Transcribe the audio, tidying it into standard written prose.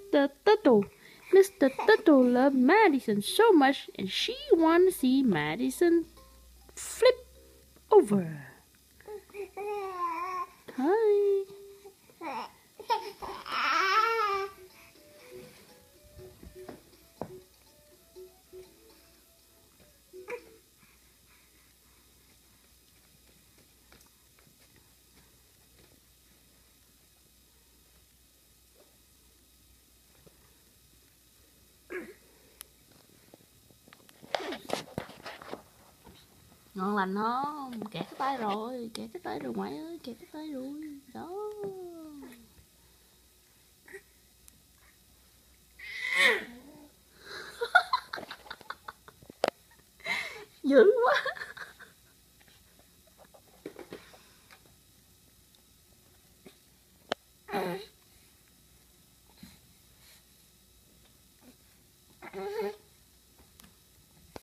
Mr. Turtle. Mr. Turtle loved Madison so much and she wanted to see Madison flip over. Hi. Ngon lành không? Kẹt cái tay rồi, kẹt cái tay rồi ngoại ơi, kẹt cái tay rồi. Đó. Dữ quá.